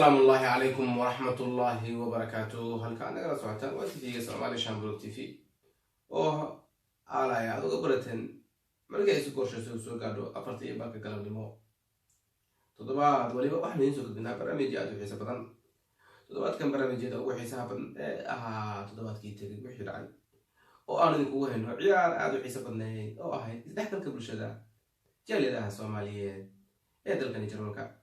السلام الله عليكم ورحمة الله وبركاته. هل كان نقرأ ساعتين وقت في سومالي شامبرو تي في أو على يا أدو قبرتين مرجع يسوق شو قالوا أفرتي باك كلام دمو تضبط ولي بقى إحنا نسوق بنا برامج جاتو حسابا تضبط كم برامج جاتو وحسابا تضبط كي تري وحيد عن أو أنا نقول هنا عيار أدو حسابا نهي أو هاي تحكم قبل شذا جالي ده سومالية هذا اللي كان يجرونك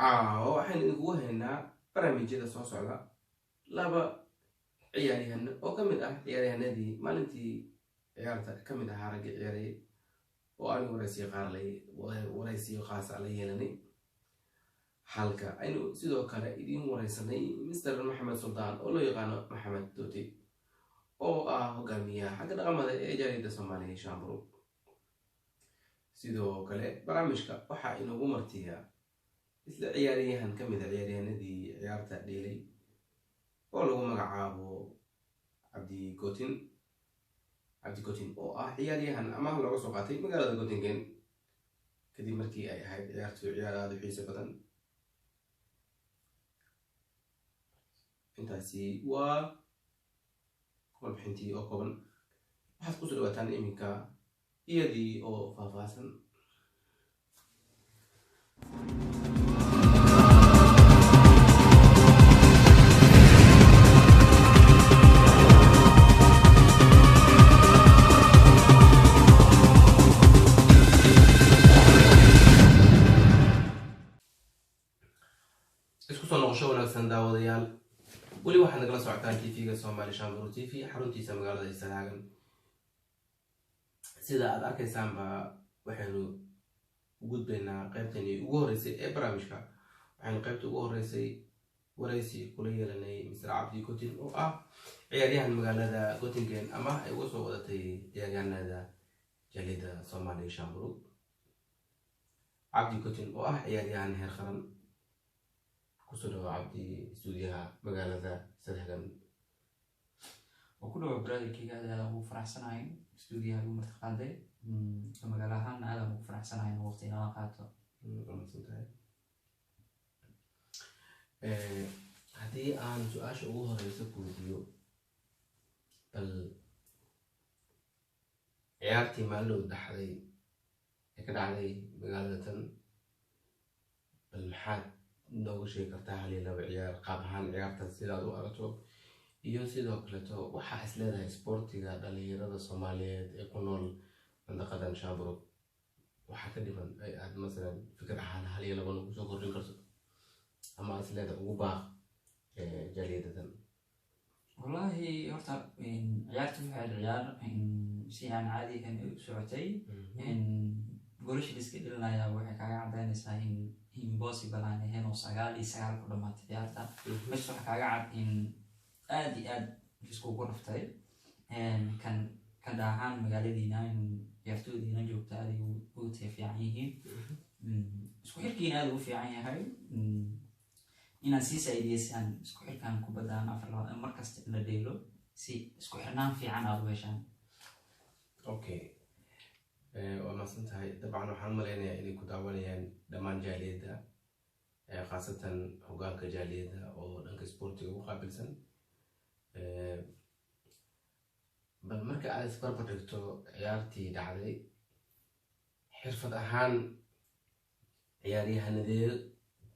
waxaan idinkugu haynaa barnaamijyada soo socda laba ciyaaryahan oo ka mid ah ciyaaryahanadii maalintii ciyaarta ka mid ahaa ragga ciyaarayay oo aan waraysiyo qaas ah la yeelanay halka aynu sidoo kale idin waraysanay Mr. Maxamed Sultaan oo loo yaqaano Maxamed Dooti oo ah hogaamiyaha xagga dhaqamada ee jaaliyadda Soomaaliya Shambro. sidoo kale barnaamijka waxaa inoogu martiyaa isla ciyaaryahan ka mid ah ciyaaryahanadii ciyaarta dheelay oo lagu magacaabo Cabdi Gotin oo ah ciyaaryahan amaah looga soo qaatay magaalada Göttingen kadib markii ay ahayd ciyaar aad u xiiso badan. intaasi waa warbixintii oo kooban, waxaad ku soo dhawaataan iminka iyadii oo faahfaahsan. isku soo noqosho wanaagsan daawadayaal, weli waxaad nagala socotaan TV-ga Soomaali Shambro TV xaruntiisa magaalada Isaagan. sida aad arkaysaanba waxaynu u gudbaynaa qaybtani ugu horeysay ee barnaamijka. waxaynu qaybta ugu horeysay waraysi kula yeelanay Mr. Cabdi Gotin oo ah ciyaaryahan magaalada Göttingen ama ay uga soo wadatay deegaanada jaaliyadda Soomaali Shambro. Cabdi Gotin oo ah ciyaaryahan heer qaran kusoo Cabdi stuudiyaha magaalada Isaagan. وكله برادي كي قاعد مفرح سناين استوديو مرتقاده magalahan aad ugu faraxsanahay waqtiga aan qaato. haddii aan su'aasha ugu horeysa ku weydiiyo, bal ciyaartii maalin dhaxday ee ka dhacday magaalada tan, bal maxaad nooga sheegi kartaa hal iyo laba ciyaar qaab ahaan ciyaarta sidaad u aragto, iyo sidoo kaleeto waxaa is leedahay isboortiga dhalinyarada Soomaaliyeed ee ku nool mandaqadan Shambro waxaa ka dhiman ay aad masalan fikir ahaan hal iyo laba nagu soo kordhin karto ama is leedahay ugu baaq jaaliyadadan. wallahi horta ciyaartu waxay ciyaar si aan caadi ah u socotay goolashii iska dhilanaya waxay kaaga cadaynaysaa in impossible aan ahayn oo 9-9 ku dhamaatay ciyaarta. meesha waxa kaaga cad in aad iyo aad isku raftay kan dhahaan magaaladiina in ciyaartoydiina joogta aad u fiican yihiin, isku xirkiina aad u fiican yahay, inaan sii saa'iideysaan isku xirkan kubadaan markasta in la dheelo si isku xirnaan fiican aad u heshaan. okay, waa mahadsan tahay. dabcan waxaan maleynayaa inay ku daawanayaan dhammaan jaaliyadda, khaasatan hogaanka jaaliyadda oo dhanka isboortiga ugu qaabilsan. bal marka aad isbarbar dhigto ciyaartii dhacday, xirfad ahaan ciyaaryahanadee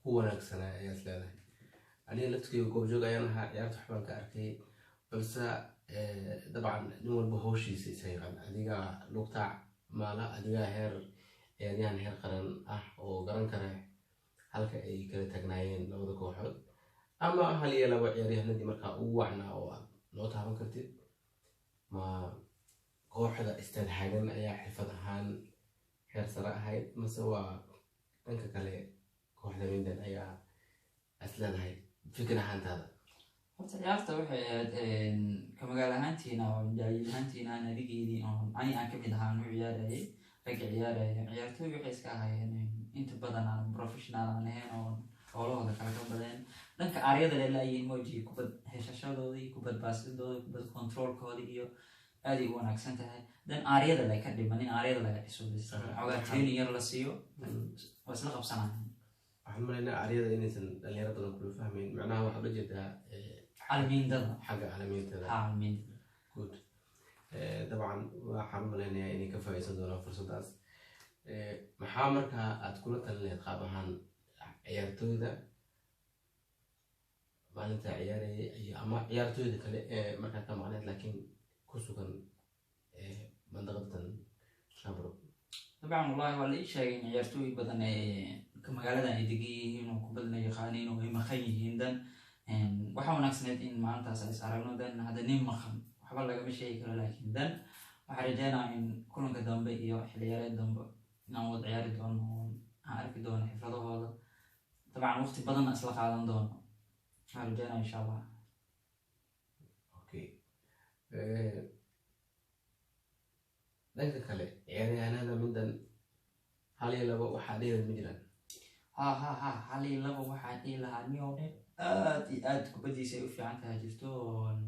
ku wanaagsanaa ayaa is leedahay? aniga laftigeyga goobjoog ayaan ahaa, ciyaarta waxbaan ka arkay, balse dabcan nin walba hawshiisa isa yaqaan. adiga lugta maala, adiga ciyaaryahan heer qaran ah oo garan kara halka ay kala tagnaayeen labada kooxood, ama hal iyo laba ciyaaryahanadii markaa ugu wacnaa oo aad noo taaban kartid. ma kooxda Istaad Hagan ayaa xirfad ahaan heer sare ahayd, mase waa dhanka kale kooxda Minden ayaa is leedahay fikir ahaantaada? horta ciyaarta waxay ahayd ka magaalo ahaantiina oo jaaliyad ahaantiina nadigeedii ani aan ka mid ahaan u ciyaarayay, ragga ciyaaraya ciyaartooy waxay iska ahaayeen inta badan aan professional aan ahayn oo howlahooda kala ka badeen. dhanka aaryada leelaayeen mooji kubad heshashadoodii, kubad baasidooda, kubad controlkooda iyo aad ay u wanaagsan tahay. dan aaryada la ka dhiman in aaryada laga dhiso xogaa training yar la siiyo waa isla qabsanayaan. waxaan malaynaa aryada inaysan dhalinyaro badan kula fahmayn macnaha waxaa la jeedaa calamiindada xagga caalamiintada calamiindada good dabcan waxaan malaynayaa inay ka faa'iideysan doonaan fursadaas maxaa markaa aad kula talin lahayd qaab ahaan ciyaartooyda maalinta ciyaaraya iyo ama ciyaartooyda kale markaa ka maqneed laakiin ku sugan mandaqadan Shabro dabcan wallahi waa la ii sheegay in ciyaartooy badan magaalada ay degan yihiin oo kubadna yaqaaniin oo ay maqan yihiin dan waxaa wanaagsaneed in maalintaas ay is aragno dan hadda nin maqan waxba lagama sheegi karo laakiin dan waxaa rajeynaa in kulanka dambe iyo xiliyaareed dambe inaan wada ciyaari doono aan arki doono xirfadahooda dabcan waqti badan isla qaadan doono waxaan rajeynaa insha allah. Okay dhanka kale ciyaaryahanada middan hal iyo laba waxaa dheerad ma jiraan hal iyo laba waxaa dhihi lahaa nin oo aad iyo aad kubadiisa ay u fiican tahay jirto oon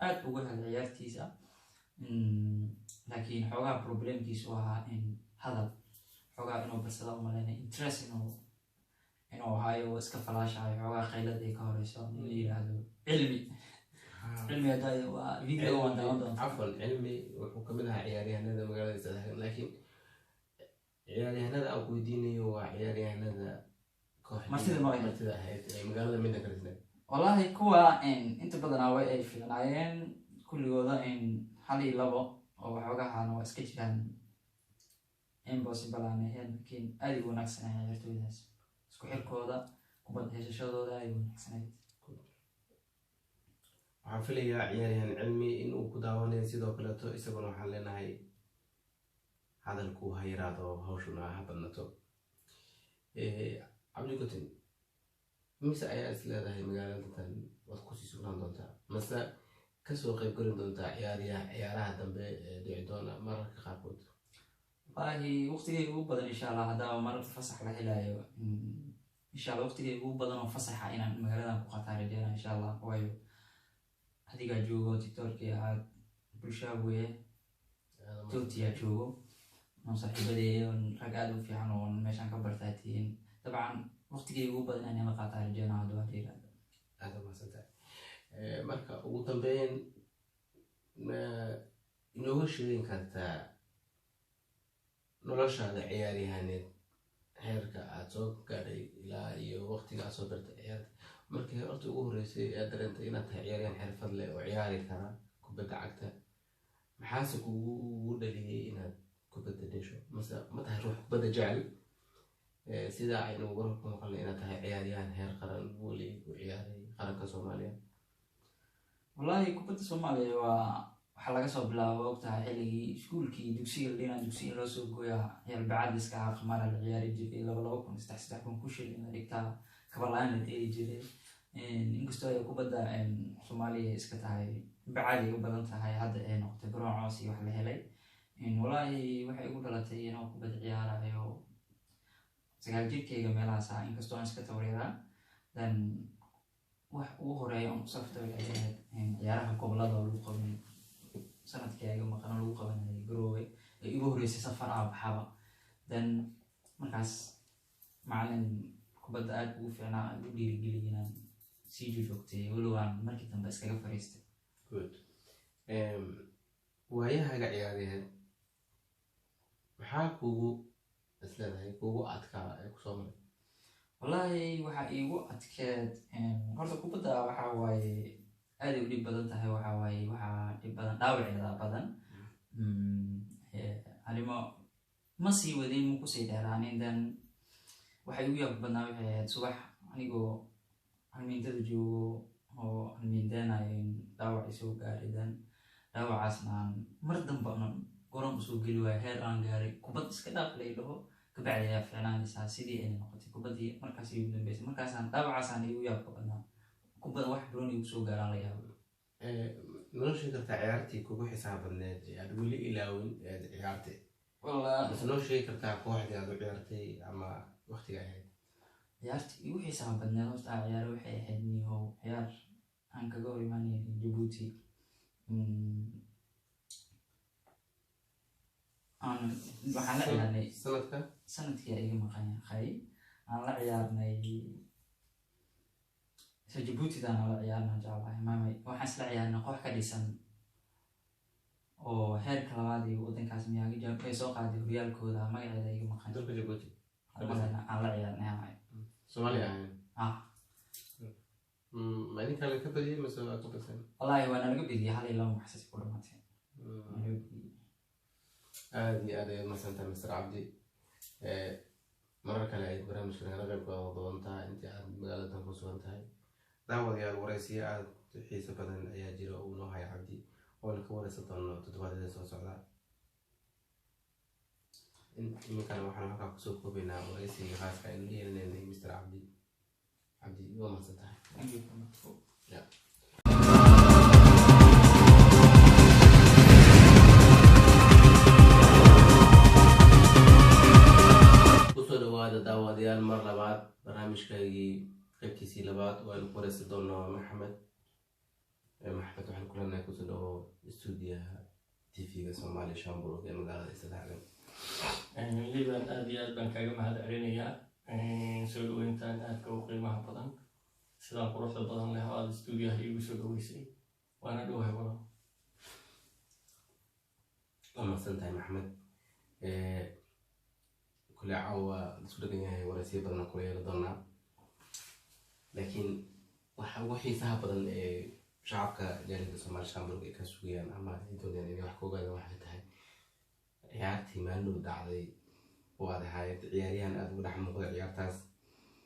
aad uga hada ciyaartiisa laakiin xoogaa problemkiisu ahaa in hadal xoogaa inuu barsada u malaynay interest inuu ahaayo iska falaashayo xoogaa qaylada ay ka horeyso in la yiraahdo cilmi hadda waa video waan daawan doonta cafwan cilmi wuxuu kamid ahaa ciyaaryahanada magaalada Sadahan laakiin ciyaaryahanada aan ku weydiinayo waa ciyaaryahanada martida ahayd ee magaalada midna ka dhisnay wallahi kuwa inta badanaa way ay fiicnaayeen kulligooda hal iyo labo oo waxoogahaana waa iska jiraan impossible aan ahayn laakiin aad u wanaagsanay ciyaartooydaas isku xirkooda kubad heshashadooda ay wanaagsanay waxaan filayaa ciyaaryahan cilmi inuu ku daawanayo sidoo kaleeto isaguna waxaan leenahay hadalku ha yaraado hawshuna ha badnato cabdikutin mise ayaa is leedahay magaaladadan waad kusii sugnaan doontaa mase kasoo qayb gelin doontaa ciyaaraha dambe dhici doona mararka qaarkood wallahi waqtigeyga ugu badan insha allah haddaaba mar fasax la helayo insha allah waqtigeyga ugu badan oo fasaxa inaan magaaladan ku qataa rajeena insha allah waayo adigaa joogo tiktorki aad bulshaa weye tootiyaa joogo oo saaxiibadey rag aad u fiican oo meeshaan ka bartaa tihiin dabcan waqtigeyga ugu badan inaan la qaataa rajeena hadduu hadda yiraahdo aad umahadsantahay marka ugu dambeyn inooga sheegin kartaa noloshaada ciyaaryahaneed heerka aad soo gaadhay ilaa iyo waqtiga aad soo bartay ciyaarta markii horta ugu horreysay aad dareentay inaad tahay ciyaaryahan xirfad leh oo ciyaari kara kubadda cagta maxaase kugu dhaliyay inaad kubadda dhesho mase ma tahay ruux kubadda jecel sida aynu wararka ku maqalnay inaad tahay ciyaaryahan heer qaran weli ku ciyaaray qaranka Soomaaliya wallahi kubadda Soomaaliya waxaa laga soo bilaabo ogtahay xilligii iskuulkii dugsiga loo soo gooyaa ciyaar bacadiska ah qamara la ciyaari jiray 2003 ku shilin la dhigtaa kabalaan la dheeli jiray inkastoo ay kubadda Soomaaliya iska tahay bacadi u badan tahay hadda ay noqotay garoon coos iyo wax la helay wallahi waxay ugu dhalatay inaan kubadda ciyaarayo sagaal jirkeyga meelahaas ah inkastoo aan iska tawreeraa dan wax ugu horeeya aan kusoo fitay ciyaaraha gobolada lagu qabanay sanadkeyga maqan lagu qabanayay Garowe ee igu horeysay safar baxaba dan markaas macallin kubadda aad ugu fiicnaa ugu dhiirigeliyay inaan sii joogtay walow aan markii dambe iskaga fariistay good waayahaga ciyaaryahan maxaa kugu isleedahay kugu adkaa ee kusoo maray wallahi waxaa iigu adkeed horta kubadda waxaa waaye aad ay u dhib badan tahay waxaa waaye waxaa dhib badan dhaawaceeda badan arrimo ma sii wadin ma kusii dheeraanin dan waxay ugu yaab badnaa waxay ahayd subax anigoo halmiintada joogo oo halmiindeenayo dhaawac isoo gaaray dan dhaawacaasna aan mar dambe aan goron usoo geli waayo heer aan gaaray kubad iska dhaaf la dhaho kabacdi ayaa fiicnaanaysaa sidii ay noqotay kubaddii markaas igu dambeysay markaasaan dhaawacaasaan igu yaabka badnaa kubadda wax badan igu soo gaaraan la yaabo nolosha kartaa ciyaartii kugu xisaabadneed aad weli ilaawin aad ciyaartay mase noo sheegi kartaa kooxdii aad u ciyaartay ama waqtiga ahayd ciyaartii igu xisaabadneed horta ciyaar waxay ahayd niyo ciyaar aan kaga hor imaanay Djibouti waxaan la ciyaarnay sanadkii iga maqan yahay aan la ciyaarnay Djibouti-dan aan la ciyaarnay jeclahay maamay waxaan isla ciyaarnay koox ka dhisan oo heerka labaad iyo waddankaas miyaga jab ay soo qaaday horyaalkooda magaceeda igu maqan dalka Djibouti aan la ciyaarnay Soomaaliya ma idinka laga badiyay mise waa ka badsan wallahi waa nalaga bediyay hal iyo laba maxsas ku dhamaatay aad iyo aad ay masantahay Mr. Cabdi marar kale ay barnaamijka nagala qayb qaadan doontaa intii aad magaaladan ku sugan tahay daawadayaal waraysiyo aad xiiso badan ayaa jira oo noo haya Cabdi oo la ka waraysan doono toddobaadyada soo socda iminkana waxaan halkaa kusoo koobaynaa waraysiga khaaska aynu la yeelanaynay Mr. Cabdi waa masantahay kusoo dhawaada daawadayaal mar labaad barnaamijkaygii qaybtiisii labaad oo aynu ku waraysan doono maxamed waxaan ku leenahay kusoo dhawo stuudiyaha TV-ga Somali Shamburg ee magaalada Isdhexgal liban aad iyo aad baan kaaga mahad celinayaa soo dhaweyntaan aadka u qiimaha badan sidaa quruxda badan leh oo aad stuudiyaha iigu soo dhaweysay waana dhowahay badan waa mahadsantahay maxamed kule caawa isku dhagan yahay waraysiyo badan kula yeeli doonaa laakiin waxa ugu xiisaha badan ee shacabka jaaliyadda Somali Shamburg ay ka sugayaan ama ay doonayaan inay wax ka ogaadaan waxay tahay ciyaartii maalin dhacday oo aad ahayd ciyaaryahan aad ugu dhex muuqday ciyaartaas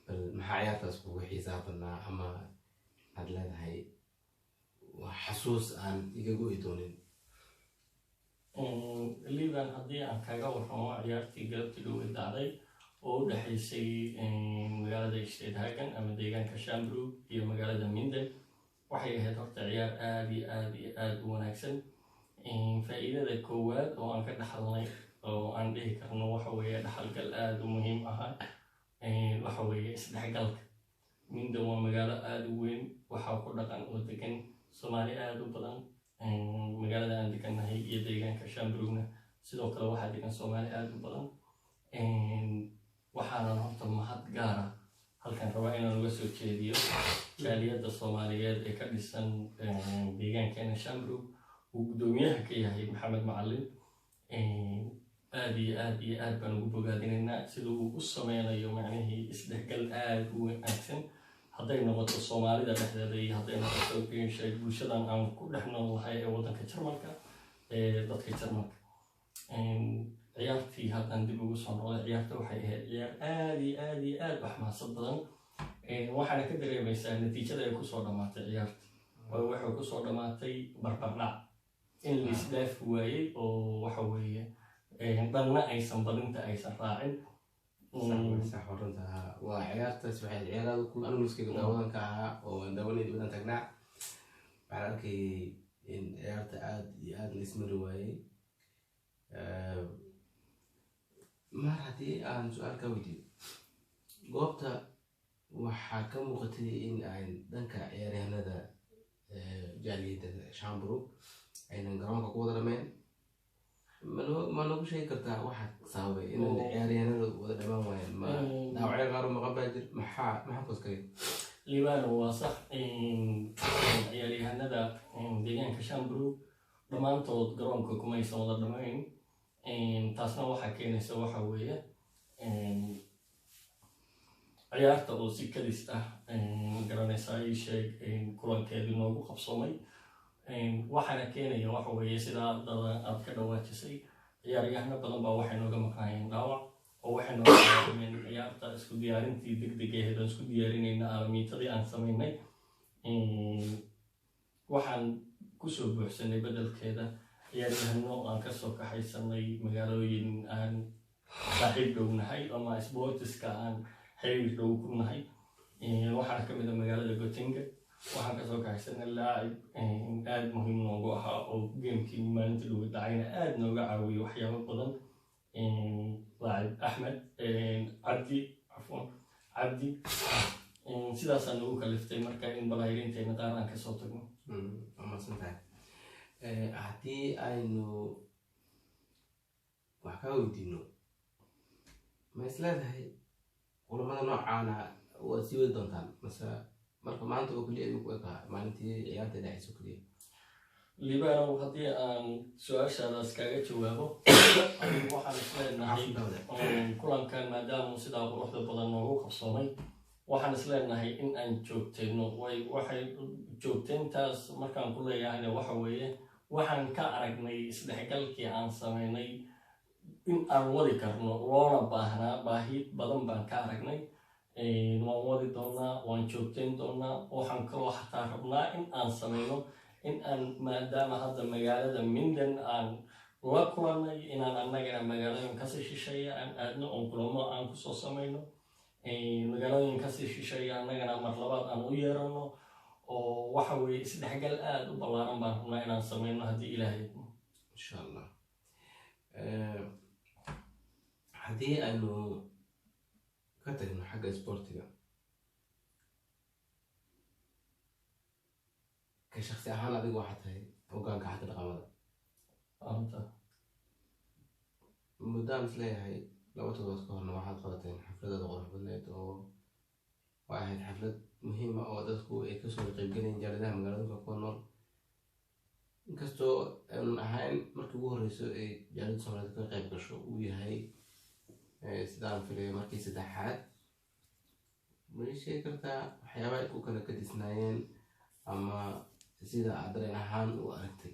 bal maxaa ciyaartaas kugu xiisaha badnaa ama aad leedahay wax xasuus aan igagu idoonin liban haddii aan kaga warramo ciyaartii galabtii dhowey dhacday oo u dhexaysay magaalada Isdhexgal ama deegaanka Shamburg iyo magaalada Minden waxay ahayd horta ciyaar aad iyo aad u wanaagsan faa'iidada koowaad oo aan ka dhaxalnay oo aan dhihi karno waxa weeye dhaxalgal aad u muhiim ah waxa weeye isdhexgalka Minden waa magaalo aad u weyn waxaa ku dhaqan oo degan Soomaali aad u badan magaalada aan degannahay iyo deegaanka Shamburgna sidoo kale waxaa degan Soomaali aad u badan waxaanan horta mahad gaara halkan rabaa inaan uga soo jeediyo jaaliyadda Soomaaliyeed ee ka dhisan deegaankeena Shamburg uu guddoomiyaha ka yahay Maxamed Macalin aad iyo aad baan ugu bogaadinaynaa sida uu u sameynayo macnihii isdhexgal aad u wanaagsan hadday noqoto Soomaalida dhexdeeda iyo hadday noqoto bulshadan aan ku dhex noolahay ee waddanka Jarmalka dadka Jarmalka ciyaartii haddaan dib ugu soo noqday ciyaarta waxay ahayd ciyaar aad iyo aad u xamaasad badan waxaana ka dareemaysaa natiijada ay kusoo dhammaatay ciyaarta oo waxay kusoo dhammaatay barbardhac in la isdhaafi waayey oo waxa weeye dhanna aysan badinta aysan raacin sax runta waa ciyaartaas waxay ciyaarada ku anuguskayga daawadanka ahaa oo aan daawanayay badan tagnaa waxaan arkayay in ciyaarta aad iyo aad la ismari waayey mar haddii aan su-aal ka weydiiyo goobta waxaa ka muuqatay in ay dhanka ciyaaryahanada jaaliyadda Shamburg aynan garoonka ku wada dhameen ma nagu sheegi kartaa waxa sababay in ciyaaryahanada wada dhamaan waayeen ma dhaawacyo qaar maqan baa jir maxaa koskay liibano waa sax ciyaaryahanada deegaanka Shamburg dhammaantood garoonka kumaysan wada dhamayn taasna waxaa keenaysa waxa weeye ciyaarta oo si kadis ah garanaysaa ii sheeg kulankeedii noogu qabsoomay waxaana keenaya waxa weeye sidaa aad ka dhawaajisay ciyaaryahano badan baa waxay nooga maqnaayeen dhaawac oo waxay nooga qaadameen ciyaarta isku diyaarintii degdegeed aan isku diyaarinayna aalamiitadii aan samaynay waxaan kusoo buuxsanay bedelkeeda ciyaaryahano aan kasoo kaxaysanay magaalooyin aan saaxiib dhownahay ama sportiska aan xiriir dhow ku nahay waxaana kamid ah magaalada Göttingen waxaan kasoo kaxaysanay laacib aad muhiim noogu ahaa oo geemkii maalinta lagu dhacayna aad nooga caawiyay waxyaabo badan laacib Axmed Cabdi sidaasaan nagu kaliftay marka in balaayirinteena qaar aan kasoo tagno amasantahay haddii aynu wax ka weydiino ma isleedahay kulamada noocaana waad sii wadi doontaan mase marka maanta oo keliya idinku ekaa maalintii ciyaarta dhacayso keliya? libaanow haddii aan su-aashaadaas kaaga jawaabo anigu waxaan isleenahay kulankan maadaama sidaa quruxda badan noogu qabsoomay waxaan isleenahay in aan joogtayno waxay joogtayntaas markaan ku leeyahayna waxa weeye waxaan ka aragnay isdhexgalkii aan samaynay in aan wadi karno loona baahnaa baahi badan baan ka aragnay waan wadi doonaa waan joogtayn doonaa waxaan kaloo xataa rabnaa in aan samayno in aan maadaama hadda magaalada Minden aan la kulanay inaan annagana magaalooyin kasii shisheeya aan aadno oon kulamo aan kusoo samayno magaalooyin kasii shisheeya annagana mar labaad aan u yeerano oo waxa weeye isdhexgal aad u ballaaran baan rabnaa inaan samayno haddii ilaahay insha allah. haddii aynu ka tagno xagga isboortiga ka shakhsi ahaan adigu waxaa tahay hoggaanka xagga dhaqamada muddaan is leeyahay 2 toddobaad ka horna waxaad qabateen xafladada qurux badneed oo waa ahayd xaflad muhiima oo dadku ay kasoo qaybgalayeen jaaladaha magaalooyinka ku nool inkastoo aan ahayn markii ugu horreyso ay jaalada Soomaaliyeed ka qayb gasho uu yahay sidaan filay markii saddexaad. ma sheegi kartaa waxyaabaha ay ku kala kadisnaayeen ama sida aad dareen ahaan u aragtay?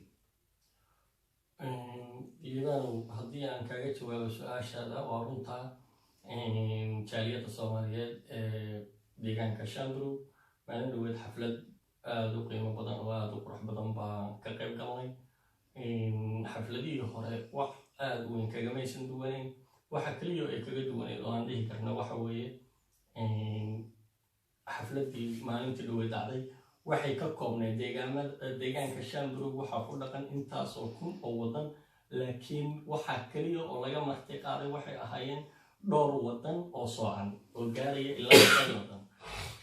libaanow haddii aan kaaga jawaabo su-aashaada waa runtaa jaaliyadda Soomaaliyeed ee deegaanka Shanbrook maalin dhaweed xaflad aad u qiimo badan oo aad u qurux badan baan ka qayb galnay. xafladihii hore wax aad weyn kagamaysan duwanayn waxa kaliya ay kaga duwaneed oo aan dhihi karna waxa weeye xafladii maalintii dhaweed dhacday waxay ka koobneed deegaanka Shanbrook waxaa ku dhaqan intaas oo kun oo wadan laakiin waxa kaliya oo laga martay qaaday waxay ahaayeen dhowr wadan oo soocan oo gaaraya ilaa 5 wadan.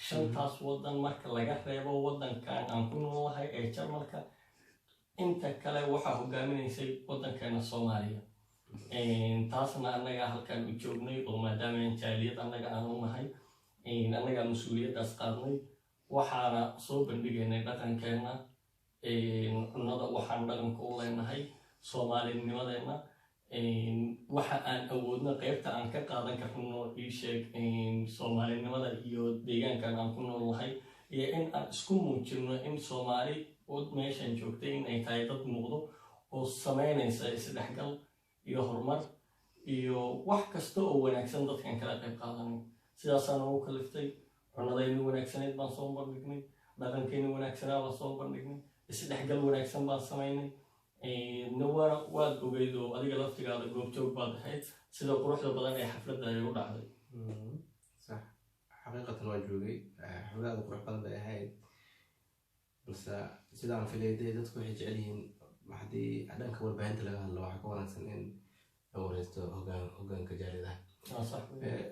5taas wadan marka laga reebo wadankan aan ku noolahay ee Jarmalka inta kale waxaa hogaaminaysay wadankeena Soomaaliya. taasna annaga halkan u joognay oo maadaama jaaliyad annaga aan u nahay annaga mas'uuliyadaas qaadnay waxaana soo bandhigaynay dhaqankeena cunnada waxaan dhaqanka u leenahay soomaalinimadeena waxa aan awoodno qaybta aan ka qaadan karno ii sheeg soomaalinimada iyo deegaankan aan ku noolahay iyo in aan isku muujino in Soomaali oo meeshan joogtay in ay tahay dad muuqdo oo sameynaysa isdhexgal iyo horumar iyo wax kasta oo wanaagsan dadkan kala qayb qaadanay. sidaasaan ugu kaliftay cunadayni wanaagsaneed baan soo bandhignay dhaqankeeni wanaagsanaa baan soo bandhignay isdhexgal wanaagsan baan samaynay. nawana waad ogeyd oo adiga laftigaada goobjoog baad ahayd sida quruxda badan ee xafladda ay u dhacday. sax xaqiiqatan waan joogay xafladda qurux badan bay ahayd balse sidaan filay dadku waxay jecel yihiin haddii dhanka warbaahinta laga hadlo waxaa ka wanaagsan in la wareysto hoggaanka jaaliyadaha.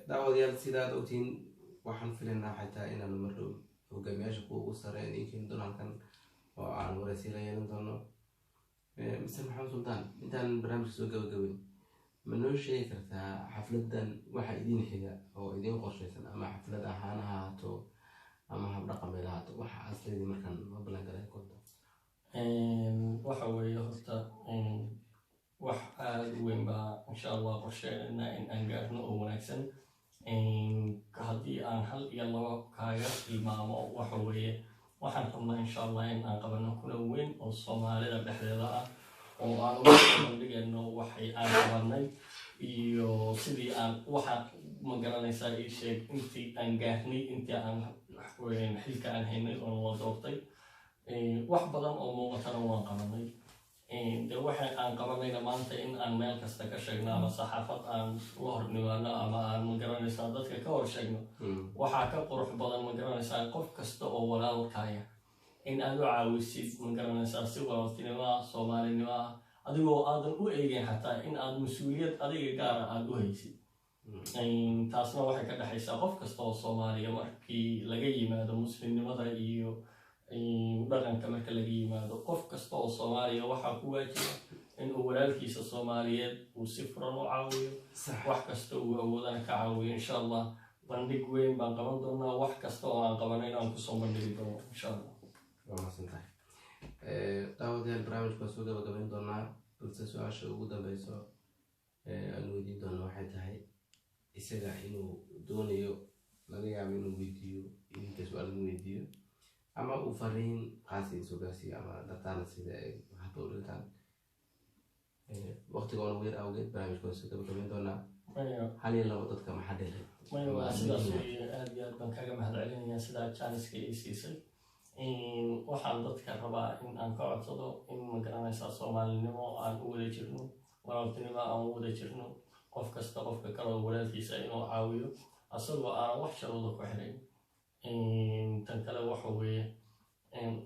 daawadayaal sidaad ogtiin waxaan filaynaa xataa inaanu mar dhow hogaamiyaasha kuwa ugu sarreeya idinkeeni doono halkan oo aan wareysi la yeelan doono. Mr. Maxamed Suldaan intaan barnaamijka soo gabagabeyn ma noo sheegi kartaa xafladan waxa idin xiga oo idin qorshaysan ama xaflad ahaan ha ahaato ama hab dhaqameed ha ahaato waxa asleedii markaan ma ballan galay konta? waxa weeye horta wax aad u weyn baa insha allah qorsheynaa in aan gaarno oo wanaagsan. haddii aan hal iyo laba kaaga tilmaamo waxa weeye waxaan rabnaa insha allah in aan qabano kulan weyn oo Soomaalida dhexdeeda ah oo aan uga bandhigayno waxay aan qabanay iyo sidii aan waxa ma garanaysaa ii sheeg intii aan gaarnay intii aan xilka aan haynay oo la doortay wax badan oo muuqatana waan qabanay. de waxa aan qabanayna maanta in aan meel kasta ka sheegno ama saxaafad aan la hornimaano ama aan ma garanaysaa dadka ka hor sheegno waxaa ka qurux badan ma garanaysaa qof kasta oo walaalkaya in aad u caawisid ma garanaysaa si walaaltinimo Soomaalinimo adigoo aadan u eegin xataa in aad mas'uuliyad adiga gaar ah aad u haysid. taasna waxay ka dhaxaysaa qof kasta oo Soomaaliya markii laga yimaado muslimnimada iyo dhaqanka marka laga yimaado qof kasta oo Soomaaliya waxaa ku waajiba in uu walaalkiisa Soomaaliyeed uu si furan u caawiyo wax kasta uu awoodana ka caawiyo insha allah bandhig weyn baan qaban doonaa wax kasta oo aan qabanay inaan kusoo bandhigi doono insha allah. waa mahadsantahay. daawadayaal barnaamijka waan soo gabagabayn doonaa, balse su-aasha ugu dambeyso aan weydiin doono waxay tahay isaga inuu doonayo laga yaabo inuu weydiiyo idinka su-aal inuu weydiiyo ama uu fariin qaasi soo gaarsiiyo ama dartaana sida ay hadda u dhintaan. waqtiga oona weer awgeed barnaamijka waan soo gabagabayn doonaa. hal iyo labo dadka maxaa dhelay? maya waa sidaas weeye, aad iyo aad baan kaaga mahadcelinayaa sidaa jaaniska ii siisay. waxaan dadka rabaa in aan ka codsado in magaranaysaa soomaalinimo aan u wada jirno, walaaltinimo aan u wada jirno, qof kasta qofka kaloo walaalkiisa inuu caawiyo asagoo aan wax sharooda ku xirayn. tan kale waxa weeye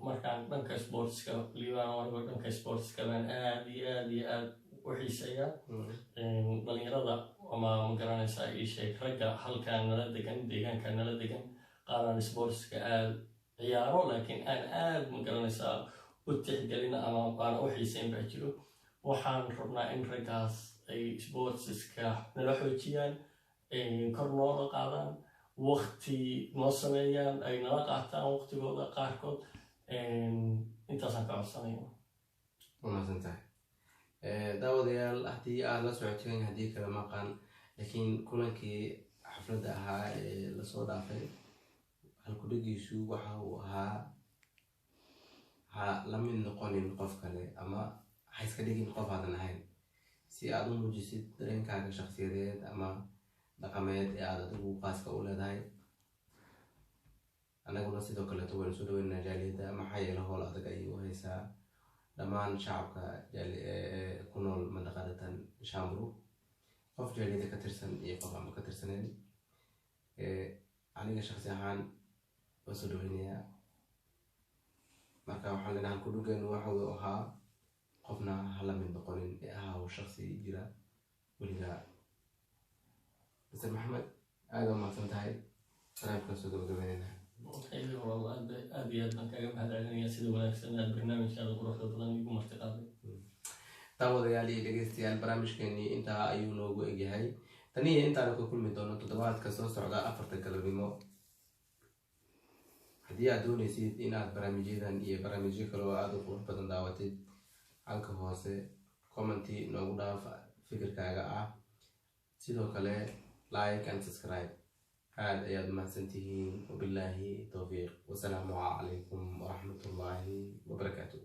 markaan dhanka sportska liibaan anigoo dhanka sportska baan aad iyo aad u xiiseeyaa. dhalinyarada ama magaranaysaa ii sheeg ragga halkaan nala degan deegaanka nala degan qaaraan sportska aad ciyaaro laakiin aan aad magaranaysaa u tixgelin ama aan u xiiseyn baa jiro. waxaan rabnaa in raggaas ay sportska nala xoojiyaan, kor noola qaadaan, waqti noo sameeyaan, ay nala qaataan waqtigooda qaarkood. intaasaan ka codsanaya. wanaagsantahay. daawadayaal haddii aad la socoteen haddii kale maqan, laakiin kulankii xafladda ahaa ee lasoo dhaafay halkudhagiisu waxa uu ahaa ha la mid noqonin qof kale ama ha iska dhigin qof aadan ahayn, si aad u muujisid dareenkaaga shakhsiyadeed ama dhaqameed ee aad adigu qaaska u leedahay. annaguna sidoo kaleeto waynu soo dhaweynaa jaaliyadda, maxaa yeele howl adag ayay u haysaa dhammaan shacabka ku nool mandaqadatan Shamrook, qof jaaliyadda ka tirsan iyo qof aan ka tirsaneyn. aniga shakhsi ahaan waan soo dhaweynayaa. marka waxaan leenahay halkudhageenu waxa uu ahaa qofna ha la mid noqonin ee ahaa uu shakhsi jira weligaa. Mr. Maxamed, aad waa mahadsan tahay. barnaamijkaan soo gabagabaynaynaa. aad iyo aad baan kaaga mahadcelinayaa sida wanaagsan aad barnaamijkaada quruxda badan igu martiqaaday. daawadayaal iyo dhegeystayaal barnaamijkeenii intaa ayuu noogu egyahay. tan iyo intaanu ka kulmi doono toddobaadka soo socda 4 galabnimo. haddii aad doonaysid inaad barnaamijyadan iyo barnaamijyo kale oo aad u qurux badan daawatid, halka hoose commenti noogu dhaaf fikirkaaga ah. sidoo kale like and subscribe. aad ayaad mahadsantihiin. wabilaahi towfiiq. wasalaamu calaykum waraxmatullaahi wabarakaatuh.